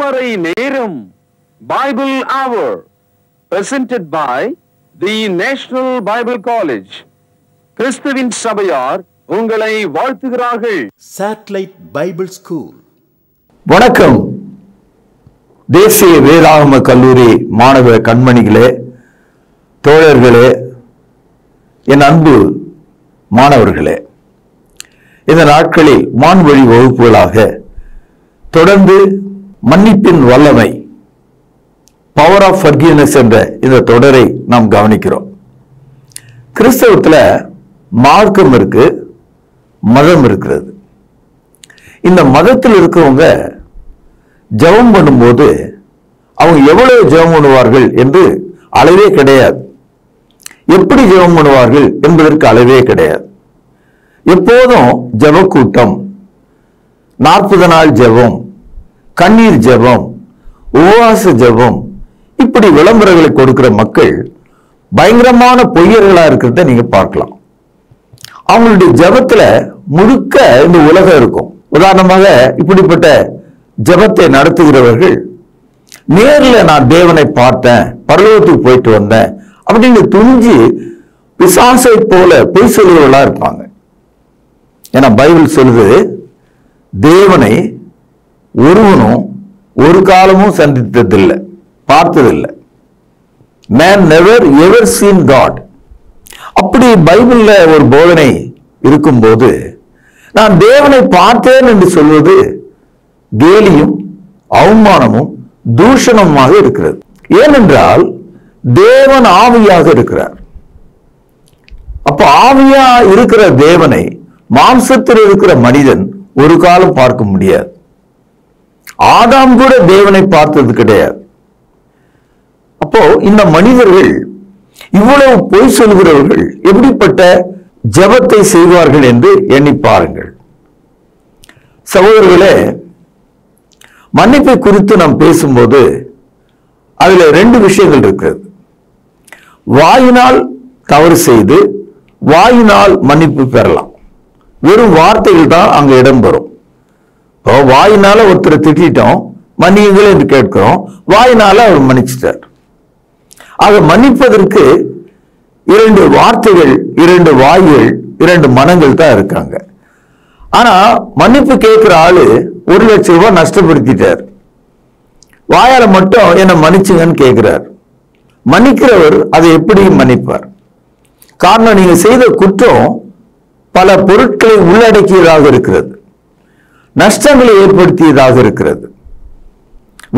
திருமறை நேரம் Bible Hour presented by the National Bible College. கிறிஸ்துவின் சபையார் உங்களை வாழ்த்துகிறார்கள். Satellite Bible School. வணக்கம். தேசிய வேதாகம கல்லூரி மாணவ கண்மணிகளே, தோழர்களே, என் அன்பு மாணவர்களே, இந்த நாட்களில் வான்வழி வகுப்புகளாக தொடர்ந்து மன்னிப்பின் வல்லமை, பவர் ஆஃப் ஃபர்கிவ்னஸ் என்ற இந்த தொடரை நாம் கவனிக்கிறோம். கிறிஸ்தவத்தில் மார்க்கம் இருக்கு, மதம் இருக்கிறது. இந்த மதத்தில் இருக்கிறவங்க ஜெபம் பண்ணும்போது அவங்க எவ்வளவு ஜெபம் பண்ணுவார்கள் என்று அளவே கிடையாது. எப்படி ஜெபம் பண்ணுவார்கள் என்பதற்கு அளவே கிடையாது. எப்போதும் ஜெப கூட்டம், 40 நாள் ஜெபம், கண்ணீர் ஜெபம், உபவாச ஜெபம், இப்படி விளம்பரங்களை கொடுக்கிற மக்கள் பயங்கரமான பொய்யர்களா இருக்கிறத நீங்க பார்க்கலாம். அவங்களுடைய ஜெபத்துல முழுக்க இந்த உலகம் இருக்கும். உதாரணமாக இப்படிப்பட்ட ஜெபத்தை நடத்துகிறவர்கள் நேரில் நான் தேவனை பார்த்தேன், பரலோகத்துக்கு போயிட்டு வந்தேன் அப்படின்னு துணிஞ்சு பிசாசை போல பொய் சொல்லுவர்களா இருப்பாங்க. ஏன்னா பைபிள் சொல்லுது, தேவனை ஒருவனும் ஒரு காலமும் சந்தித்ததில்லை, பார்த்ததில்லை. Man never ever seen God. அப்படி பைபிள்ல ஒரு போதனை இருக்கும்போது நான் தேவனை பார்த்தேன் என்று சொல்வது கேலியும் அவமானமும் தூஷணமாக இருக்கிறது. ஏனென்றால் தேவன் ஆவியாக இருக்கிறார். அப்ப ஆவியா இருக்கிற தேவனை மாம்சத்தில் இருக்கிற மனிதன் ஒரு காலம் பார்க்க முடியாது. ஆதாம் கூட தேவனை பார்த்தது கிடையாது. அப்போ இந்த மனிதர்கள், இவ்வளவு பொய் சொல்கிறவர்கள் எப்படிப்பட்ட ஜெபத்தை செய்வார்கள் என்று எண்ணி பாருங்கள். சகோதரர்களே, மன்னிப்பை குறித்து நாம் பேசும்போது அதுல 2 விஷயங்கள் இருக்கிறது. வாயினால் தவறு செய்து வாயினால் மன்னிப்பு பெறலாம். வெறும் வார்த்தைகள் தான் அங்க இடம்பெறும். வாயினால ஒருத்தரை திட்டோம், மன்னியுங்கள் என்று கேட்கிறோம், வாயினால அவர் மன்னிச்சிட்டார். ஆக மன்னிப்பதற்கு 2 வார்த்தைகள், 2 வாய்கள், 2 மனங்கள் தான் இருக்காங்க. ஆனா மன்னிப்பு கேட்கிற ஆளு 1 லட்சம் ரூபாய் நஷ்டப்படுத்திட்டார், வாயால மட்டும் என்ன மன்னிச்சுங்கன்னு கேட்கிறார். மன்னிக்கிறவர் அதை எப்படி மன்னிப்பார்? காரணம், நீங்க செய்த குற்றம் பல பொருட்களை உள்ளடக்கியதாக இருக்கிறது, நஷ்டங்களை ஏற்படுத்தியதாக இருக்கிறது,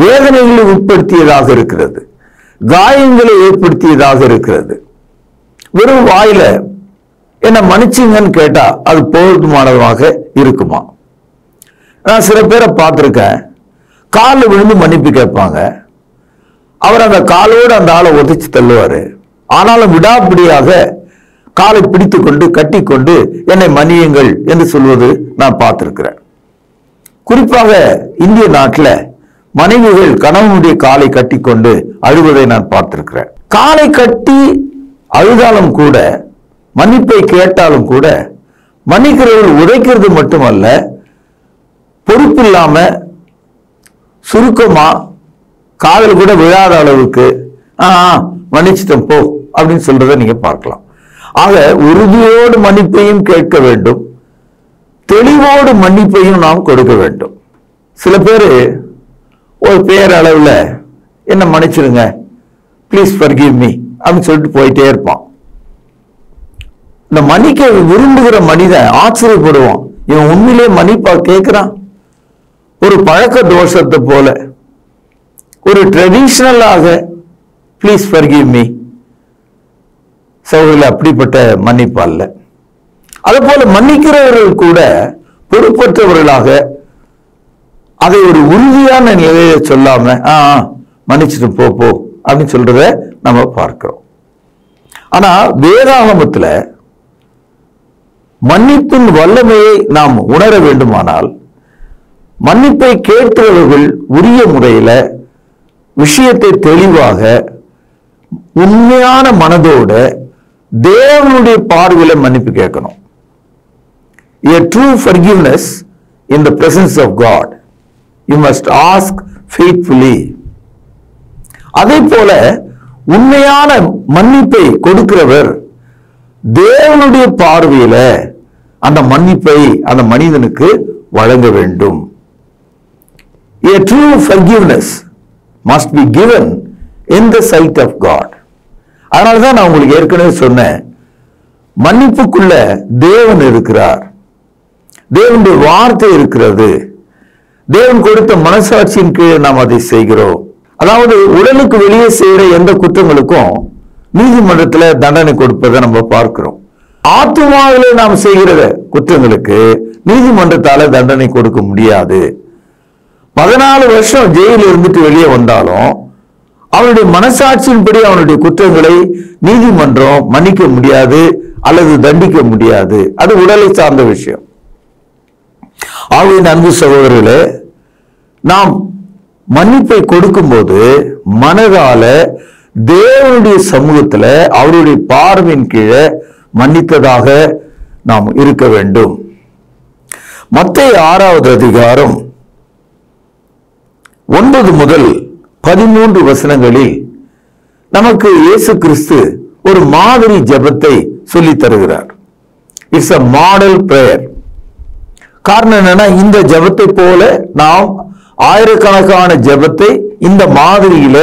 வேதனைகளை உட்படுத்தியதாக இருக்கிறது, காயங்களை ஏற்படுத்தியதாக இருக்கிறது. வெறும் வாயில என்ன மன்னிச்சிங்கன்னு கேட்டா அது போதுமானதாக இருக்குமா? நான் சில பேரை பார்த்திருக்கேன், காலில் விழுந்து மன்னிப்பு கேட்பாங்க. அவர் அந்த காலோடு அந்த ஆளை உதைச்சு தள்ளுவாரு. ஆனாலும் விடாப்பிடியாக காலை பிடித்து கொண்டு கட்டி கொண்டு என்னை மன்னியுங்கள் என்று சொல்வது நான் பார்த்திருக்கிறேன். குறிப்பாக இந்திய நாட்டில் மனைவிகள் கணவனுடைய காலை கட்டி கொண்டு அழுவதை நான் பார்த்திருக்கிறேன். காலை கட்டி அழுதாலும் கூட, மன்னிப்பை கேட்டாலும் கூட, மன்னிக்கிறவர்கள் உதைக்கிறது மட்டுமல்ல, பொறுப்பு இல்லாம சுருக்கமா காதல் கூட விழாத அளவுக்கு மன்னிச்சிட்டோம் போ அப்படின்னு சொல்றதை நீங்க பார்க்கலாம். ஆக உறுதியோடு மன்னிப்பையும் கேட்க வேண்டும், தெளிவோடு மன்னிப்பையும் நாம் கொடுக்க வேண்டும். சில பேர் ஒரு பேரளவுல என்ன மன்னிச்சிருங்க, ப்ளீஸ் ஃபர்கிவ் மீ அப்படின்னு சொல்லிட்டு போயிட்டே இருப்பான். இந்த மன்னிக்க விரும்புகிற மனிதன் ஆச்சரியப்படுவான், இவன் உண்மையிலேயே மன்னிப்பா கேட்கிறான். ஒரு பழக்க தோஷத்தை போல, ஒரு ட்ரெடிஷனலாக ப்ளீஸ் ஃபர்கிவ் மீ. சகோதரர்களே, அப்படிப்பட்ட மன்னிப்பு அல்ல. அதே போல மன்னிக்கிறவர்கள் கூட பொறுப்பற்றவர்களாக அதை ஒரு உறுதியான நிலையில சொல்லாம மன்னிச்சுட்டு போ போ அப்படின்னு சொல்றத நம்ம பார்க்கிறோம். ஆனா வேதாகமத்துல மன்னிப்பின் வல்லமையை நாம் உணர வேண்டுமானால் மன்னிப்பை கேட்கிறவர்கள் உரிய முறையில விஷயத்தை தெளிவாக உண்மையான மனதோட தேவனுடைய பார்வையில மன்னிப்பு கேட்கணும். A true forgiveness in the presence of God. You must ask faithfully. அதே போல உண்மையான மன்னிப்பை கொடுக்கிறவர் தேவனுடைய பார்வையில அந்த மன்னிப்பை அந்த மனிதனுக்கு வழங்க வேண்டும். A true forgiveness must be given in the sight of God. அதனாலதான் நான் உங்களுக்கு ஏற்கனவே சொன்னேன், மன்னிப்புக்குள்ள தேவன் இருக்கிறார், தேவனுடைய வார்த்தை இருக்கிறது, தேவன் கொடுத்த மனசாட்சியின் கீழே நாம் அதை செய்கிறோம். அதாவது உடலுக்கு வெளியே செய்யற எந்த குற்றங்களுக்கும் நீதிமன்றத்துல தண்டனை கொடுப்பதை நம்ம பார்க்கிறோம். ஆத்துமாவிலே நாம் செய்கிற குற்றங்களுக்கு நீதிமன்றத்தால தண்டனை கொடுக்க முடியாது. 14 வருஷம் ஜெயிலில் இருந்துட்டு வெளியே வந்தாலும் அவனுடைய மனசாட்சியின்படி அவனுடைய குற்றங்களை நீதிமன்றம் மன்னிக்க முடியாது அல்லது தண்டிக்க முடியாது. அது உடலை சார்ந்த விஷயம். ஆகவே அன்பு சகோதரர்களே, நாம் மன்னிப்பை கொடுக்கும் போது மனதால தேவனுடைய சமூகத்துல அவருடைய பார்வையின் கீழே மன்னித்ததாக நாம் இருக்க வேண்டும். மத்தேயு 6வது அதிகாரம் 9 முதல் 13 வசனங்களில் நமக்கு இயேசு கிறிஸ்து ஒரு மாதிரி ஜெபத்தை சொல்லித் தருகிறார். It's a model prayer. காரணம் என்னன்னா, இந்த ஜெபத்தை போல நாம் ஆயிரக்கணக்கான ஜெபத்தை இந்த மாதிரியில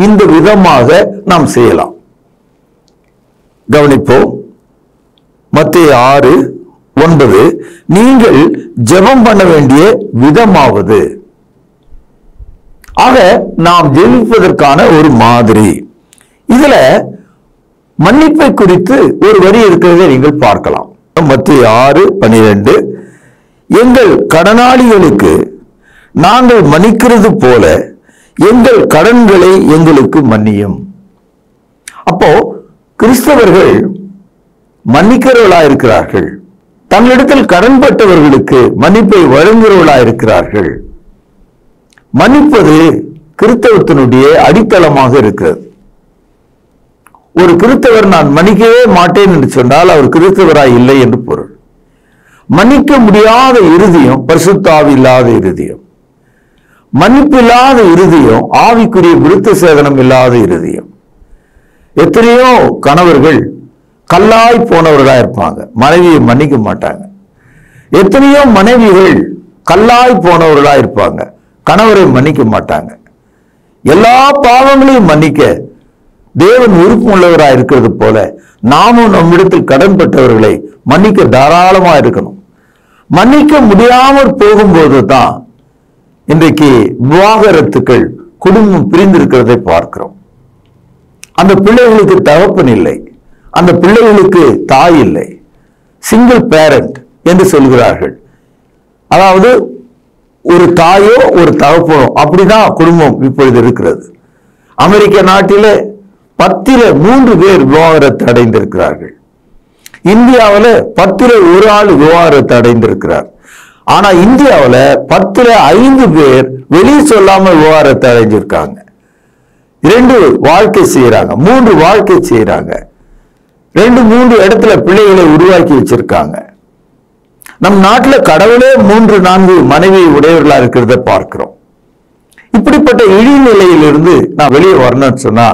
இந்த விதமாக நாம் செய்யலாம். கவனிப்போம். மத்தேயு 6:9, நீங்கள் ஜெபம் பண்ண வேண்டிய விதமாவது. ஆக நாம் ஜெபிப்பதற்கான ஒரு மாதிரி. இதுல மன்னிப்பை குறித்து ஒரு வரி இருக்கிறதை நீங்கள் பார்க்கலாம். மத்தேயு 6:12, எங்கள் கடனாளிகளுக்கு நாங்கள் மன்னிக்கிறது போல எங்கள் கடன்களை எங்களுக்கு மன்னியும். அப்போ கிறிஸ்தவர்கள் மன்னிக்கிறவர்களாயிருக்கிறார்கள், தங்களிடத்தில் கடன்பட்டவர்களுக்கு மன்னிப்பை வழங்குகிறவர்களாயிருக்கிறார்கள். மன்னிப்பது கிறிஸ்தவத்தினுடைய அடித்தளமாக இருக்கிறது. ஒரு கிறிஸ்தவர் நான் மன்னிக்கவே மாட்டேன் என்று சொன்னால் அவர் கிறிஸ்தவராய் இல்லை என்று பொருள். மன்னிக்க முடியாத இருதயம் பரிசுத்த ஆவி இல்லாத இருதயம், மன்னிப்பு இல்லாத இருதயம் ஆவிக்குரிய விருத்த சேதனம் இல்லாத இருதயம். எத்தனையோ கணவர்கள் கல்லாய் போனவர்களா இருப்பாங்க, மனைவியை மன்னிக்க மாட்டாங்க. எத்தனையோ மனைவிகள் கல்லாய் போனவர்களா இருப்பாங்க, கணவரை மன்னிக்க மாட்டாங்க. எல்லா பாவங்களையும் மன்னிக்க தேவன் விருப்பம் உள்ளவராக இருக்கிறது போல நாமும் நம்மிடத்தில் கடன்பட்டவர்களை மன்னிக்க தாராளமா இருக்கணும். மன்னிக்க முடியாமல் போகும்போது தான் இன்றைக்கு விவாகரத்துக்கள் குடும்பம் பிரிந்திருக்கிறதை பார்க்கிறோம். அந்த பிள்ளைகளுக்கு தகப்பன் இல்லை, அந்த பிள்ளைகளுக்கு தாய் இல்லை, சிங்கிள் பேரண்ட் என்று சொல்கிறார்கள். அதாவது ஒரு தாயோ ஒரு தகப்பனோ, அப்படிதான் குடும்பம் இப்பொழுது இருக்கிறது. அமெரிக்க நாட்டிலே 10ல் 3 பேர் விவாகரத்து அடைந்திருக்கிறார்கள். இந்தியாவில் 10ல் 1 ஆள் விவாகரத்து அடைந்திருக்கிறார். ஆனா இந்தியாவில் 10ல் 5 பேர் வெளியே சொல்லாம விவாகரத்து அடைஞ்சிருக்காங்க. 2 வாழ்க்கை செய்யறாங்க, 3 வாழ்க்கை செய்யறாங்க, 2-3 இடத்துல பிள்ளைகளை உருவாக்கி வச்சிருக்காங்க. நம் நாட்டில் கடவுளே 3-4 மனைவி உடையவர்களா இருக்கிறத பார்க்கிறோம். இப்படிப்பட்ட இழிநிலையிலிருந்து நான் வெளியே வரணும்னு சொன்னா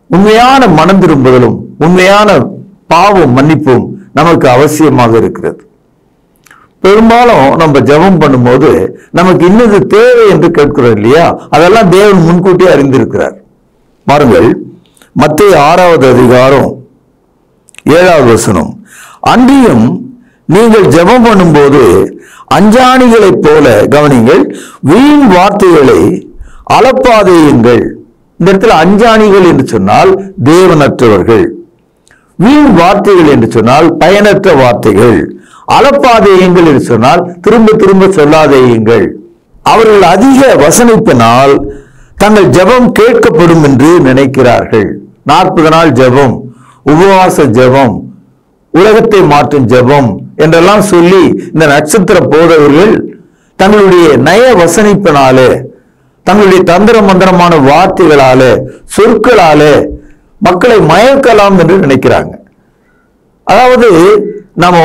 உண்மையான மனம் திரும்புதலும் உண்மையான பாவம் மன்னிப்பும் நமக்கு அவசியமாக இருக்கிறது. பெரும்பாலும் நம்ம ஜெபம் பண்ணும்போது நமக்கு இன்னது தேவை என்று கேட்கிறோம் இல்லையா, அதெல்லாம் தேவன் முன்கூட்டியே அறிந்திருக்கிறார். பாருங்கள், மத்தேயு 6வது அதிகாரம் 7வது வசனம், அன்றியும் நீங்கள் ஜெபம் பண்ணும்போது அஞ்ஞானிகளைப் போல, கவனிங்கள், வீண் வார்த்தைகளை அளப்பாதேயுங்கள். இந்த இடத்துல அஞ்ஞானிகள் என்று சொன்னால் தேவனற்றவர்கள், வீண் வார்த்தைகள் என்று சொன்னால் பயனற்ற வார்த்தைகள், அளப்பாதேயுங்கள் என்று சொன்னால் திரும்ப திரும்ப சொல்லாதேயுங்கள். அவர்கள் அதிக வசனிப்பினால் தங்கள் ஜெபம் கேட்கப்படும் என்று நினைக்கிறார்கள். 40 நாள் ஜெபம், உபவாச ஜெபம், உலகத்தை மாற்றும் ஜெபம் என்றெல்லாம் சொல்லி இந்த நட்சத்திர போதவர்கள் தங்களுடைய நய வசனிப்பினாலே, தங்களுடைய தந்திர மந்திரமான வார்த்தைகளாலே, சொற்களாலே மக்களை மயக்கலாம் என்று நினைக்கிறாங்க. அதாவது நம்ம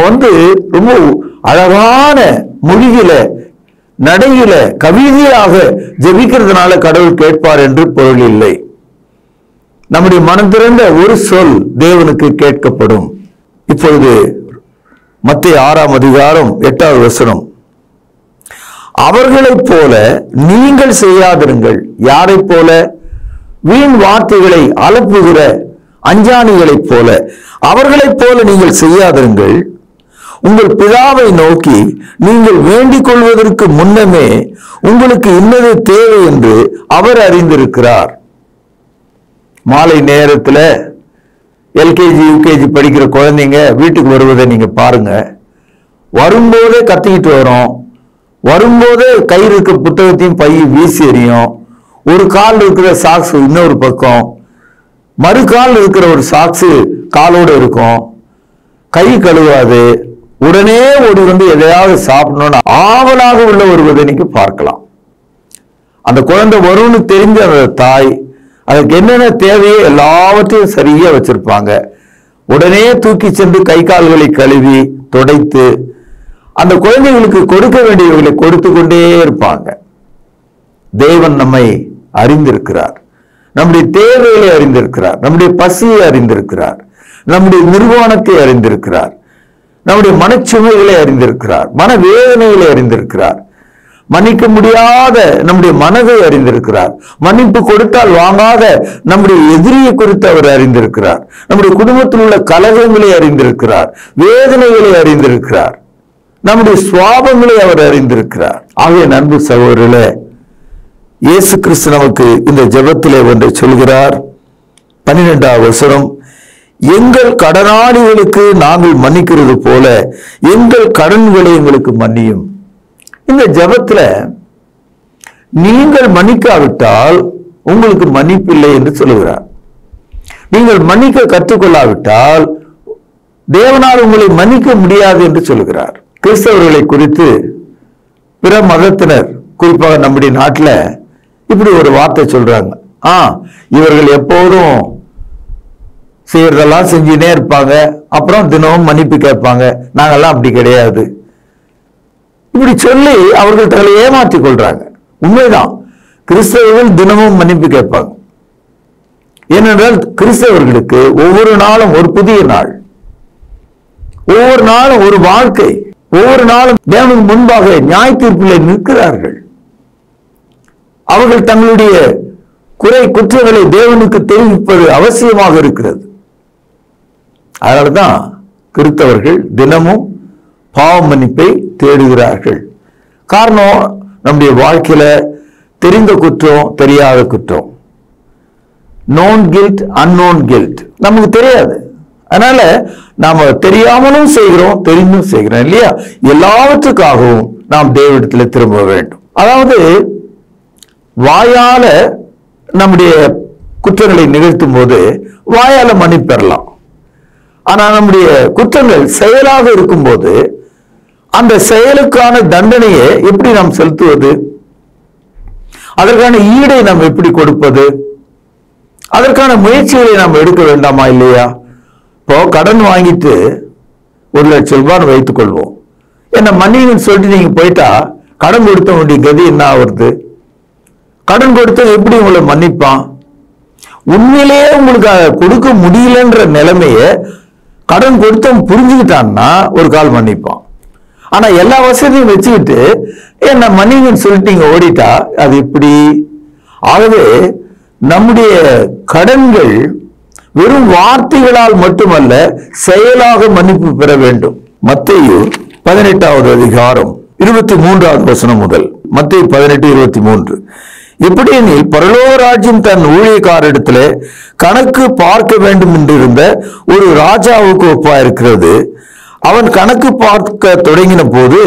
ரொம்ப அழகான மொழியில நடையில கவிதையாக ஜெபிக்கிறதுனால கடவுள் கேட்பார் என்று பொருள் இல்லை. நம்முடைய மனம் திறந்த ஒரு சொல் தேவனுக்கு கேட்கப்படும். இப்பொழுது மத்தேயு 6ஆம் அதிகாரம் 8வது வசனம். அவர்களைப் போல நீங்கள் செய்யாதிருங்கள். யாரைப் போல? வீண் வார்த்தைகளை அலப்புகிற அஞ்ஞானிகளைப் போல. அவர்களைப் போல நீங்கள் செய்யாதிருங்கள். உங்கள் பிதாவை நோக்கி நீங்கள் வேண்டிக் கொள்வதற்கு முன்னமே உங்களுக்கு இன்னது தேவை என்று அவர் அறிந்திருக்கிறார். மாலை நேரத்தில் எல்கேஜி யூகேஜி படிக்கிற குழந்தைங்க வீட்டுக்கு வருவதை நீங்க பாருங்க. வரும்போதே கத்திக்கிட்டு வரும், வரும்போதே கையில் இருக்கிற புத்தகத்தையும் பையை வீசி எறியும். ஒரு கால் இருக்கிற சாக்ஸ் இன்னொரு பக்கம், மறுகால் இருக்கிற ஒரு சாக்ஸ் காலோட இருக்கும். கை கழுவாது, உடனே ஓடி வந்து எதையாவது சாப்பிடணும்னு ஆவலாக உள்ள வருவதை நீங்க பார்க்கலாம். அந்த குழந்தை வரும்னு தெரிஞ்ச அந்த தாய் அதுக்கு என்னென்ன தேவையோ எல்லாவற்றையும் சரியா வச்சிருப்பாங்க. உடனே தூக்கி சென்று கை கால்களை கழுவி துடைத்து அந்த குழந்தைகளுக்கு கொடுக்க வேண்டியவர்களை கொடுத்து கொண்டே இருப்பாங்க. தேவன் நம்மை அறிந்திருக்கிறார், நம்முடைய தேவைகளை அறிந்திருக்கிறார், நம்முடைய பசியை அறிந்திருக்கிறார், நம்முடைய நிர்வாணத்தை அறிந்திருக்கிறார், நம்முடைய மனச்சுமைகளை அறிந்திருக்கிறார், மனவேதனைகளை அறிந்திருக்கிறார், மன்னிக்க முடியாத நம்முடைய மனதை அறிந்திருக்கிறார், மன்னிப்பு கொடுத்தால் வாங்காத நம்முடைய எதிரியை குறித்து அவர் அறிந்திருக்கிறார், நம்முடைய குடும்பத்தில் உள்ள கலகங்களை அறிந்திருக்கிறார், வேதனைகளை அறிந்திருக்கிறார், நம்முடைய சுவாபங்களை அவர் அறிந்திருக்கிறார். ஆகிய அன்பு சகோதரர்களே, இயேசு கிறிஸ்து நமக்கு இந்த ஜெபத்திலே ஒன்றை சொல்கிறார். 12வது வசனம். எங்கள் கடனாளிகளுக்கு நாங்கள் மன்னிக்கிறது போல எங்கள் கடன்களை எங்களுக்கு மன்னியும். இந்த ஜெபத்துல நீங்கள் மன்னிக்காவிட்டால் உங்களுக்கு மன்னிப்பில்லை என்று சொல்லுகிறார். நீங்கள் மன்னிக்க கற்றுக்கொள்ளாவிட்டால் தேவனால் உங்களை மன்னிக்க முடியாது என்று சொல்லுகிறார். கிறிஸ்தவர்களை குறித்து பிற மதத்தினர், குறிப்பாக நம்முடைய நாட்டில் இப்படி ஒரு வார்த்தை சொல்றாங்க. இவர்கள் எப்போதும் செய்யறதெல்லாம் செஞ்சுனே இருப்பாங்க, அப்புறம் தினமும் மன்னிப்பு கேட்பாங்க, நாங்கெல்லாம் அப்படி கிடையாது. இப்படி சொல்லி அவர்கள் தங்களை ஏமாற்றிக் கொள்றாங்க. உண்மைதான், கிறிஸ்தவர்கள் தினமும் மன்னிப்பு கேட்பாங்க. ஏனென்றால் கிறிஸ்தவர்களுக்கு ஒவ்வொரு நாளும் ஒரு புதிய நாள், ஒவ்வொரு நாளும் ஒரு வாழ்க்கை, ஒவ்வொரு நாளும் தேவனுக்கு முன்பாக நியாய தீர்ப்பிலே நிற்கிறார்கள். அவர்கள் தங்களுடைய குறை குற்றங்களை தேவனுக்கு தெரிவிப்பது அவசியமாக இருக்கிறது. அதனால்தான் கிறிஸ்தவர்கள் தினமும் பாவ மன்னிப்பை தேடுகிறார்கள். காரணம், நம்முடைய வாழ்க்கையில தெரிந்த குற்றம், தெரியாத குற்றம், நோன் கில்ட், அன்னோன் கில்ட் நமக்கு தெரியாது. அதனால நாம தெரியாமலும் செய்கிறோம், தெரிந்தும் செய்கிறோம் இல்லையா? எல்லாவற்றுக்காகவும் நாம் தேவனிடத்தில் திரும்ப வேண்டும். அதாவது வாயால நம்முடைய குற்றங்களை நிகழ்த்தும் போது வாயால மன்னிப்பெறலாம். ஆனா நம்முடைய குற்றங்கள் செயலாக இருக்கும் போது அந்த செயலுக்கான தண்டனையை எப்படி நாம் செலுத்துவது, அதற்கான ஈடை நாம் எப்படி கொடுப்பது, அதற்கான முயற்சிகளை நாம் எடுக்க வேண்டாமா இல்லையா? இப்போ கடன் வாங்கிட்டு 1,00,000 ரூபாய் வைத்துக் கொள்வோம். என்ன மன்னின்னு சொல்லிட்டு நீங்க போயிட்டா கடன் கொடுத்த வேண்டிய கதி என்ன ஆகுறது? கடன் கொடுத்த எப்படி உங்களை மன்னிப்பான்? உண்மையிலேயே உங்களுக்கு கொடுக்க முடியலன்ற நிலைமைய கடன் கொடுத்தவன் புரிஞ்சுக்கிட்டான்னா ஒரு கால் மன்னிப்பான். ஆனா எல்லா வசதியும் வச்சுக்கிட்டு என்ன மன்னிங்கன்னு சொல்லிட்டு நீங்க ஓடிட்டா அது எப்படி? ஆகவே நம்முடைய கடன்கள் வெறும் வார்த்தைகளால் மட்டுமல்ல, செயலாக மன்னிப்பு பெற வேண்டும். மத்தேயு 18வது அதிகாரம் 23வது வசனம் முதல். மத்தேயு 18:23. எப்படியெனில் பரலோக ராஜ்யம் தன் ஊழியக்காரிடத்துல கணக்கு பார்க்க வேண்டும் என்றிருந்த ஒரு ராஜாவுக்கு ஒப்பாயிருக்கிறது. அவன் கணக்கு பார்க்க தொடங்கின போது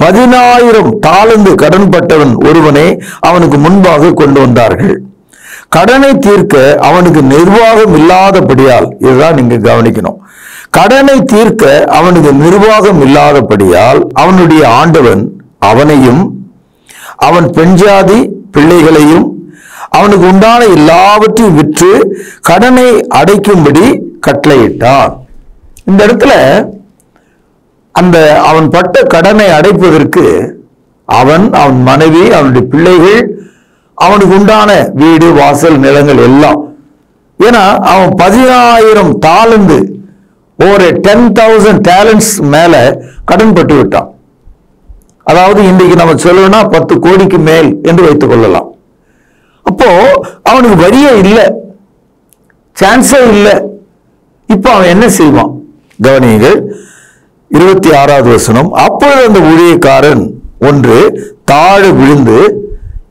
10,000 தாலந்து கடன்பட்டவன் ஒருவனை அவனுக்கு முன்பாக கொண்டு வந்தார்கள். கடனை தீர்க்க அவனுக்கு நிர்வாகம் இல்லாதபடியால், இதுதான் நீங்க கவனிக்கணும், கடனை தீர்க்க அவனுக்கு நிர்வாகம் இல்லாதபடியால் அவனுடைய ஆண்டவன் அவனையும் அவன் பெண்ஜாதி பிள்ளைகளையும் அவனுக்கு உண்டான எல்லாவற்றையும் விற்று கடனை அடைக்கும்படி கட்டளையிட்டான். இந்த இடத்துல அந்த அவன் பட்ட கடனை அடைப்பதற்கு அவன், அவன் மனைவி, அவனுடைய பிள்ளைகள், அவனுக்கு உண்டான வீடு, வாசல், நிலங்கள் எல்லாம். ஏன்னா அவன் 10,000 தாலந்து, ஒரு 10,000 talents மேல கடன் பட்டு விட்டான். அதாவது இன்றைக்கு நம்ம சொல்லணும்னா 10 கோடிக்கு மேல் என்று வைத்துக் கொள்ளலாம். அப்போ அவனுக்கு வழியே இல்லை, சான்ஸே இல்லை. இப்போ அவன் என்ன செய்வான்? கவனியுங்கள், 26வது வசனம். அப்பொழுது அந்த ஊழியக்காரன் 1 தாழ விழுந்து,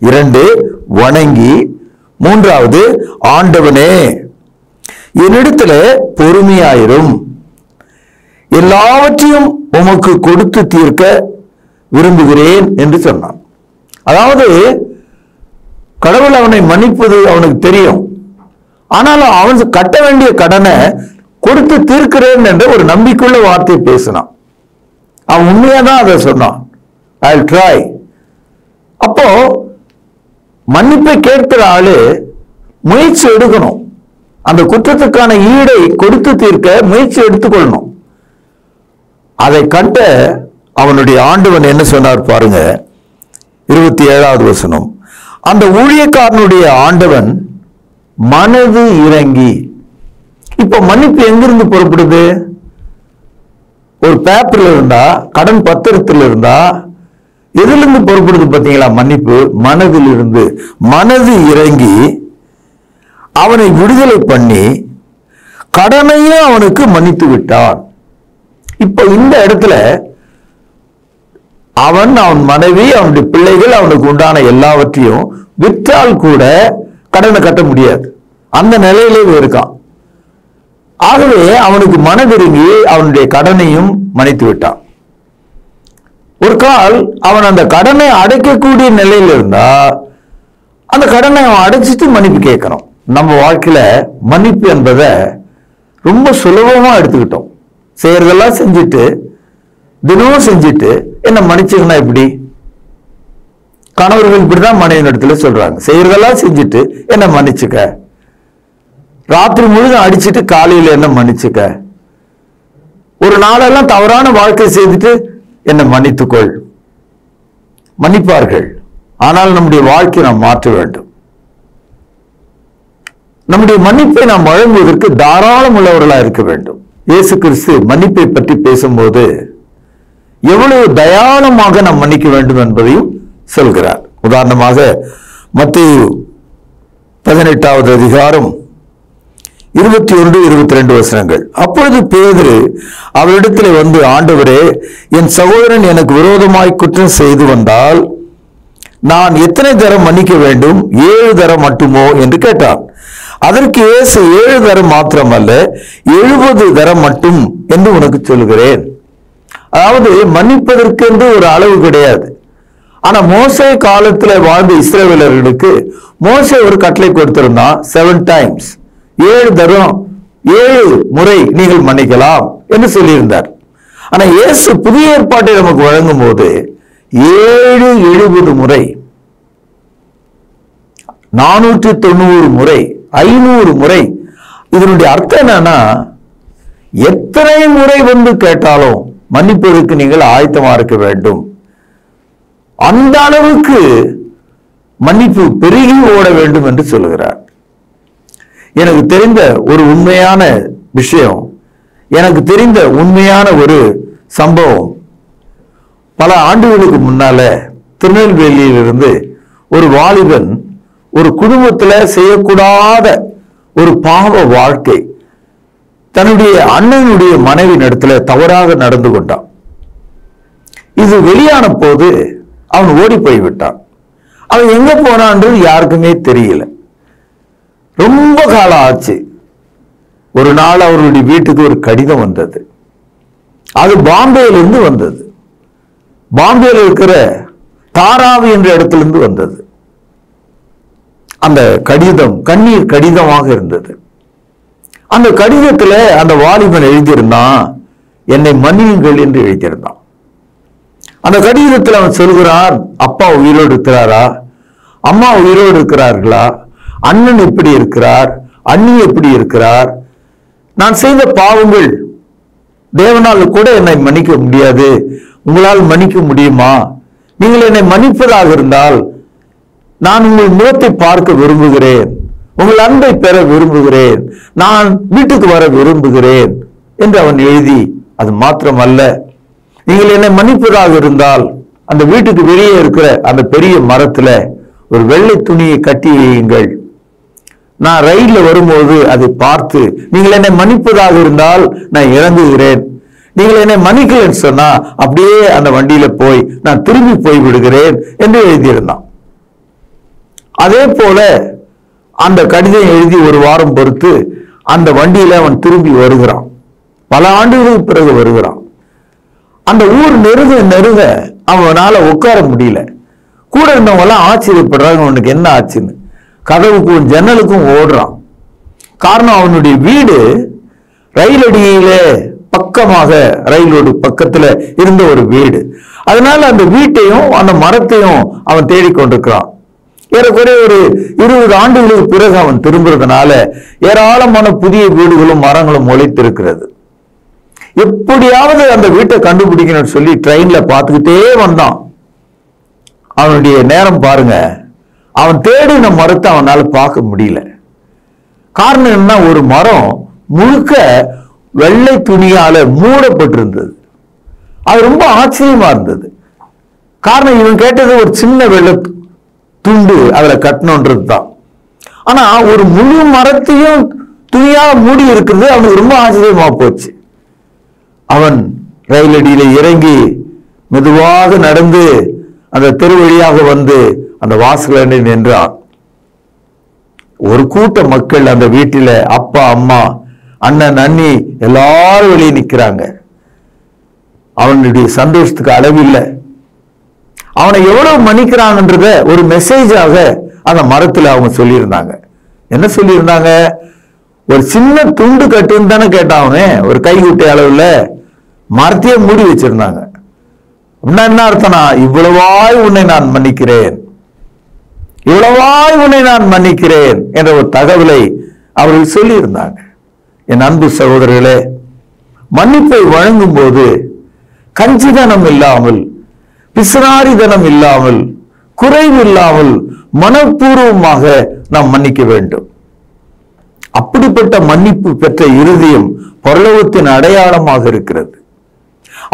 2 வணங்கி, 3வது ஆண்டவனே என்னிடத்துல பொறுமையாயிரும், எல்லாவற்றையும் உமக்கு கொடுத்து தீர்க்க விரும்புகிறேன் என்று சொன்னான். அதாவது கடவுள் அவனை மன்னிப்பது அவனுக்கு தெரியும். ஆனாலும் அவன் கட்ட வேண்டிய கடனை கொடுத்து தீர்க்கிறேன் என்ற ஒரு நம்பிக்கையுள்ள வார்த்தை பேசினான். அவன் உண்மையாதான் அதை சொன்னான். I'll try. அப்போ மன்னிப்பை கேட்கிற ஆளு முயற்சி எடுக்கணும். அந்த குற்றத்துக்கான ஈடை கொடுத்து தீர்க்க முயற்சி எடுத்துக்கொள்ளணும். அதை கண்ட அவனுடைய ஆண்டவன் என்ன சொன்னார் பாருங்க, 27வது வசனம். அந்த ஊழியக்காரனுடைய ஆண்டவன் மனது இறங்கி. இப்ப மன்னிப்பு எங்கிருந்து புறப்படுது? ஒரு பேப்பர்ல இருந்தா, கடன் பத்திரத்தில் இருந்தா, எதிலிருந்து புறப்படுது பார்த்தீங்களா? மன்னிப்பு மனதில் இருந்து. மனது இறங்கி அவனை விடுதலை பண்ணி கடனையும் அவனுக்கு மன்னித்து விட்டான். இப்ப இந்த இடத்துல அவன், அவன் மனைவி, அவனுடைய பிள்ளைகள், அவனுக்கு உண்டான எல்லாவற்றையும் விற்றால் கூட கடனை கட்ட முடியாது. அந்த நிலையிலே இருக்கான். ஆகவே அவனுக்கு மனதிறங்கி அவனுடைய கடனையும் மன்னித்து விட்டான். ஒரு கால் அவன் அந்த கடனை அடைக்கக்கூடிய நிலையில் இருந்தா அந்த கடனை அவன் அடைச்சிட்டு மன்னிப்பு கேட்கணும். நம்ம வாழ்க்கையில மன்னிப்பு என்பதை ரொம்ப சுலபமா எடுத்துக்கிட்டோம். செய்யறதெல்லாம் செஞ்சுட்டு, தினமும் செஞ்சுட்டு என்ன மன்னிச்சுக்கணும். இப்படி கணவர்கள் இப்படிதான் மனைவி இடத்துல சொல்றாங்க, செய்யறதெல்லாம் செஞ்சுட்டு என்ன மன்னிச்சுக்க, ராத்திரி முழுதும் அடிச்சுட்டு காலையில என்ன மன்னிச்சுக்க, ஒரு நாளெல்லாம் தவறான வாழ்க்கை செய்துட்டு என்ன மன்னித்துக்கொள். மன்னிப்பார்கள். ஆனால் நம்முடைய வாழ்க்கையை நாம் மாற்ற வேண்டும். நம்முடைய மன்னிப்பை நாம் வழங்குவதற்கு தாராளம் உள்ளவர்களா இருக்க வேண்டும். இயேசு கிறிஸ்து மன்னிப்பை பற்றி பேசும்போது எவ்வளவு தயாளமாக நாம் மன்னிக்க வேண்டும் என்பதையும் சொல்கிறார். உதாரணமாக மத்தேயு 18வது அதிகாரம் 21, 22 வசனங்கள். அப்பொழுது பேதுரு அவரிடத்தில் வந்து, ஆண்டவரே, என் சகோதரன் எனக்கு விரோதமாய் குற்றம் செய்து வந்தால் நான் எத்தனை தரம் மன்னிக்க வேண்டும்? 7 தரம் மட்டுமோ என்று கேட்டான். அதற்கு இயேசு, 7 தரம் மாத்திரமல்ல, 70 தரம் மட்டும் என்று உனக்கு சொல்கிறேன். அதாவது மன்னிப்பதற்கு என்று ஒரு அளவு கிடையாது. ஆனா மோசே காலத்துல வாழ்ந்த இஸ்ரவேலர்களுக்கு மோசே ஒரு கட்டளை கொடுத்திருந்தான், 7 times, 7 தரம், 7 முறை நீங்கள் மன்னிக்கலாம் என்று சொல்லியிருந்தார். ஆனா இயேசு புதிய ஏற்பாட்டை நமக்கு வழங்கும் போது 7, 70 முறை, 490 முறை, 500 முறை. இதனுடைய அர்த்தம் என்னன்னா, எத்தனை முறை வந்து கேட்டாலும் மன்னிப்பதற்கு நீங்கள் ஆயத்தமா இருக்க வேண்டும். அந்த அளவுக்கு மன்னிப்பு பெருகி ஓட வேண்டும் என்று சொல்லுகிறார். எனக்கு தெரிந்த ஒரு உண்மையான விஷயம், எனக்கு தெரிந்த உண்மையான ஒரு சம்பவம், பல ஆண்டுகளுக்கு முன்னால திருநெல்வேலியிலிருந்து ஒரு வாலிபன் ஒரு குடும்பத்துல செய்யக்கூடாத ஒரு பாவ வாழ்க்கை, தன்னுடைய அண்ணனுடைய மனைவி இடத்துல தவறாக நடந்து கொண்டான். இது வெளியான போது அவன் ஓடி போய்விட்டான். அவன் எங்க போனான்றது யாருக்குமே தெரியல. ரொம்ப காலம் ஆச்சு. ஒரு நாள் அவருடைய வீட்டுக்கு ஒரு கடிதம் வந்தது. அது பாம்பேயிலிருந்து வந்தது. பாம்பேயில் இருக்கிற தாராவி என்ற இடத்திலிருந்து வந்தது. அந்த கடிதம் கண்ணீர் கடிதமாக இருந்தது. அந்த கடிதத்துல அந்த வாலிபன் எழுதியிருந்தான், என்னை மன்னியுங்கள் என்று எழுதியிருந்தான். அந்த கடிதத்தில் அவன் சொல்கிறான், அப்பா உயிரோடு இருக்கிறாரா, அம்மா உயிரோடு இருக்கிறார்களா, அண்ணன் எப்படி இருக்கிறார், அண்ணி எப்படி இருக்கிறார், நான் செய்த பாவங்கள் தேவனால் கூட என்னை மன்னிக்க முடியாது, உங்களால் மன்னிக்க முடியுமா, நீங்கள் என்னை மன்னிப்பதாக இருந்தால் நான் உங்கள் முகத்தை பார்க்க விரும்புகிறேன், உங்கள் அன்பை பெற விரும்புகிறேன், நான் வீட்டுக்கு வர விரும்புகிறேன் என்று அவன் எழுதி, அது மாத்திரமல்ல, நீங்கள் என்னை மன்னிப்பதாக இருந்தால் அந்த வீட்டுக்கு வெளியே இருக்கிற அந்த பெரிய மரத்துல ஒரு வெள்ளை துணியை கட்டி வையுங்கள். நான் ரயில்ல வரும்போது அதை பார்த்து நீங்கள் என்னை மன்னிப்பதாக இருந்தால் நான் இறங்குகிறேன், நீங்கள் என்னை மன்னிக்கலன்னு சொன்னா அப்படியே அந்த வண்டியில போய் நான் திரும்பி போய் விடுகிறேன் என்று எழுதியிருந்தான். அதே போல அந்த கடிதம் எழுதி ஒரு வாரம் பொறுத்து அந்த வண்டியில அவன் திரும்பி வருகிறான். பல ஆண்டுகளுக்கு பிறகு வருகிறான். அந்த ஊர் நெருங்க நெருங்க அவனால உட்கார முடியல. கூட இருந்தவங்க எல்லாம் ஆச்சரியப்படுறாங்க, அவனுக்கு என்ன ஆச்சுன்னு. கதவுக்கும் ஜன்னலுக்கும் ஓடுறான். காரணம், அவனுடைய வீடு ரயில் அடியில பக்கமாக, ரயிலோடு பக்கத்துல இருந்த ஒரு வீடு. அதனால அந்த வீட்டையும் அந்த மரத்தையும் அவன் தேடிக்கொண்டிருக்கிறான். ஏறக்குறைய ஒரு 20 ஆண்டுகளுக்கு பிறகு அவன் திரும்புறதுனால ஏராளமான புதிய வீடுகளும் மரங்களும் முளைத்திருக்கிறது. எப்படியாவது அந்த வீட்டை கண்டுபிடிக்கணும்னு சொல்லி ட்ரெயின்ல பார்த்துக்கிட்டே வந்தான். அவனுடைய நேரம் பாருங்க, அவன் தேடின மரத்தை அவனால பார்க்க முடியல. காரணம் என்ன, ஒரு மரம் முழுக்க வெள்ளை துணியால மூடப்பட்டிருந்தது. அது ரொம்ப ஆச்சரியமா இருந்தது. காரணம், இவன் கேட்டது ஒரு சின்ன வெள்ளை துண்டு அதுல கட்டணும்ன்றது தான். ஆனா ஒரு முழு மரத்தையும் துணியா மூடி இருக்கிறது அவனுக்கு ரொம்ப ஆச்சரியமா போச்சு. அவன் ரயில் அடியில இறங்கி மெதுவாக நடந்து அந்த தெரு வழியாக வந்து அந்த வாசல்ல நின்றான். ஒரு கூட்ட மக்கள் அந்த வீட்டில, அப்பா அம்மா அண்ணன் அண்ணி எல்லாரும் வெளியே நிக்கிறாங்க. அவனுடைய சந்தோஷத்துக்கு அளவில்லை. அவனை எவ்வளவு மன்னிக்கிறாங்கன்றத ஒரு மெசேஜாக அந்த மரத்துல அவங்க சொல்லியிருந்தாங்க. என்ன சொல்லியிருந்தாங்க, ஒரு சின்ன துண்டு கட்டுன்னு தானே கேட்டாவனே, ஒரு கைகுட்டை அளவுல மரத்தையே மூடி வச்சிருந்தாங்க. அப்படின்னா என்ன அர்த்தம்னா, இவ்வளவாய் உன்னை நான் மன்னிக்கிறேன், இவ்வளவாய் உன்னை நான் மன்னிக்கிறேன் என்ற ஒரு தகவலை அவர்கள் சொல்லியிருந்தாங்க. என் அன்பு சகோதரர்களே, மன்னிப்பை வழங்கும் போது கஞ்சிதனம் இல்லாமல், பிசுனாரிதனம் இல்லாமல், குறைவு இல்லாமல் மனப்பூர்வமாக நாம் மன்னிக்க வேண்டும். அப்படிப்பட்ட மன்னிப்பு பெற்ற இருதயம் பரலோகத்தின் அடையாளமாக இருக்கிறது.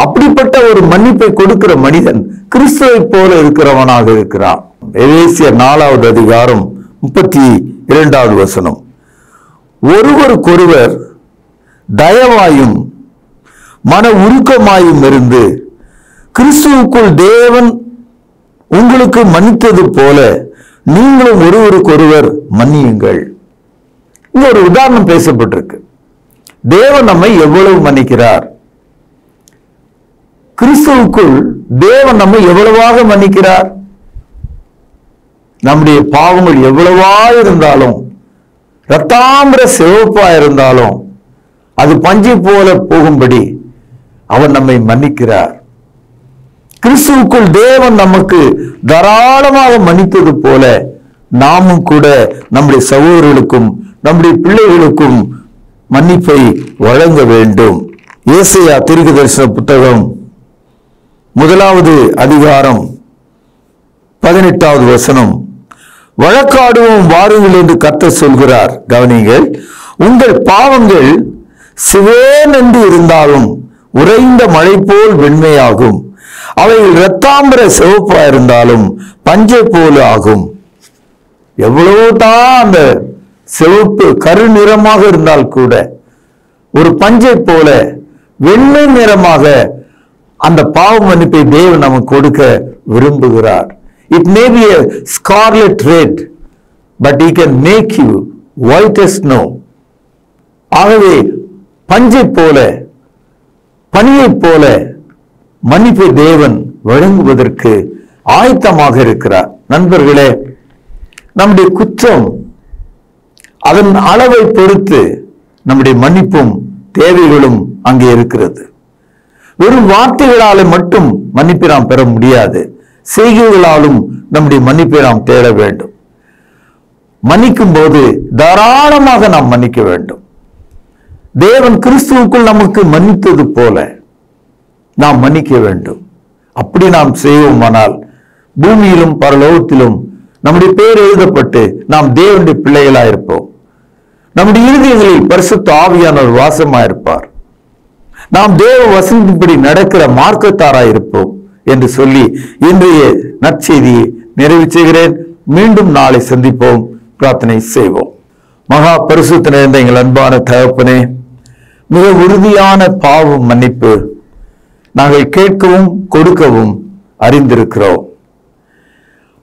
அப்படிப்பட்ட ஒரு மன்னிப்பை கொடுக்கிற மனிதன் கிறிஸ்துவை போல இருக்கிறவனாக இருக்கிறான். எபேசியர் 4வது அதிகாரம் 32வது வசனம், ஒருவருக்கொருவர் தயவாயும் மன உருக்கமாயும் இருந்து கிறிஸ்துவுக்குள் தேவன் உங்களுக்கு மன்னித்தது போல நீங்களும் ஒருவருக்கொருவர் மன்னியுங்கள். இங்க ஒரு உதாரணம் பேசப்பட்டிருக்கு. தேவன் நம்மை எவ்வளவு மன்னிக்கிறார், கிறிஸ்துவுக்குள் தேவன் நம்மை எவ்வளவாக மன்னிக்கிறார். நம்முடைய பாவங்கள் எவ்வளவா இருந்தாலும், இரத்தாம்பர சிவப்பா இருந்தாலும் அது பஞ்சை போல போகும்படி அவன் நம்மை மன்னிக்கிறார். கிறிஸ்துவுக்குள் தேவன் நமக்கு தாராளமாக மன்னித்தது போல நாமும் கூட நம்முடைய சகோதரர்களுக்கும் நம்முடைய பிள்ளைகளுக்கும் மன்னிப்பை வழங்க வேண்டும். ஏசாயா தீர்க்கதரிசன புத்தகம் 1வது அதிகாரம் 18வது வசனம், வழக்காடுவோம் வாருங்கள் என்று கர்த்தர் சொல்கிறார். கவனிங்கள், உங்கள் பாவங்கள் சிவேன் என்று இருந்தாலும் உறைந்த மழை போல் வெண்மையாகும், அவைகள் இரத்தாம்பர சிவப்பா இருந்தாலும் பஞ்சை போல ஆகும். எவ்வளவுதான் அந்த சிவப்பு கருநிறமாக இருந்தால் கூட ஒரு பஞ்சை போல வெண்மை நிறமாக அந்த பாவ மன்னிப்பை தேவன் நமக்கு கொடுக்க விரும்புகிறார். It may be a scarlet red, but he can make you white as snow. ஆகவே பஞ்சை போல, பனியை போல மன்னிப்பை தேவன் வழங்குவதற்கு ஆயத்தமாக இருக்கிறார். நண்பர்களே, நம்முடைய குற்றம் அதன் அளவை பொறுத்து நம்முடைய மன்னிப்பும் தேவைகளும் அங்கே இருக்கிறது. வெறும் வார்த்தைகளால மட்டும் மன்னிப்பை நாம் பெற முடியாது, செய்கைகளாலும் நம்முடைய மன்னிப்பை நாம் தேட வேண்டும். மன்னிக்கும் போது தாராளமாக நாம் மன்னிக்க வேண்டும். தேவன் கிறிஸ்துவுக்குள் நமக்கு மன்னித்தது போல நாம் மன்னிக்க வேண்டும். அப்படி நாம் செய்வோமானால் பூமியிலும் பரலோகத்திலும் நம்முடைய பேர் எழுதப்பட்டு நாம் தேவனுடைய பிள்ளைகளாயிருப்போம். நம்முடைய இருதயங்களில் பரிசுத்த ஆவியானவர் வாசமாயிருப்பார். நாம் தேவ வசனத்தின்படி நடக்கிற மார்க்கத்தாராயிருப்போம் என்று சொல்லி இன்றைய நற்செய்தியை நிறைவு செய்கிறேன். மீண்டும் நாளை சந்திப்போம். பிரார்த்தனை செய்வோம். மகா பரிசுத்த நிறைந்த எங்கள் அன்பான தகப்பனே, மிக உறுதியான பாவம் மன்னிப்பு நாங்கள் கேட்கவும் கொடுக்கவும் அறிந்திருக்கிறோம்.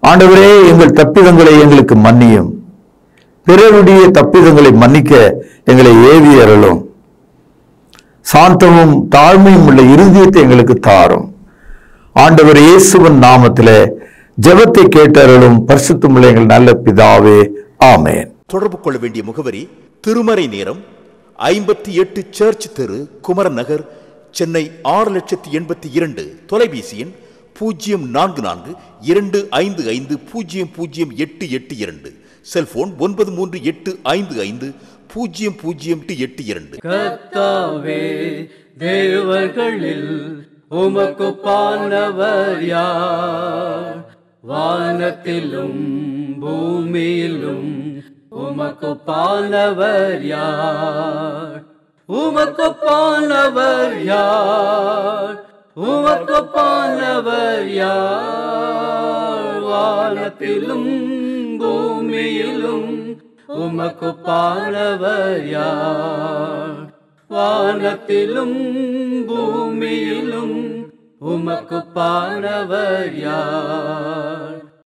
ஆண்டவரே, எங்கள் தப்பிதங்களை எங்களுக்கு மன்னியும். பிறருடைய தப்பிதங்களை மன்னிக்க எங்களை ஏவி அருளும். சாந்தமும் தாழ்மையும் உள்ள இருதயத்தை எங்களுக்கு தாரும். ஆண்டவர் இயேசுவின் நாமத்திலே ஜெபத்தை கேட்டருளும் பரிசுத்தமுள்ள எங்கள் நல்ல பிதாவே, ஆமென். தொடர்பு கொள்ள வேண்டிய முகவரி: திருமறை நேரம், 58 சர்ச் தெரு, குமரன் நகர், சென்னை 6,82,000. தொலைபேசி எண் 044255000882. செல்போன் 9385500882. கர்த்தாவே, தேவர்களில் உமக்கு பானவர் யார்? வானத்திலும் பூமியிலும் உமக்கு பானவர் யார்? உமக்கு பானவர் யார்? உமக்கு பானவர் யார்? வானத்திலும் பூமியிலும் உமக்கு பானவர் யார்? வானத்திலும் பூமியிலும் உமக்கு பானவர் யார்?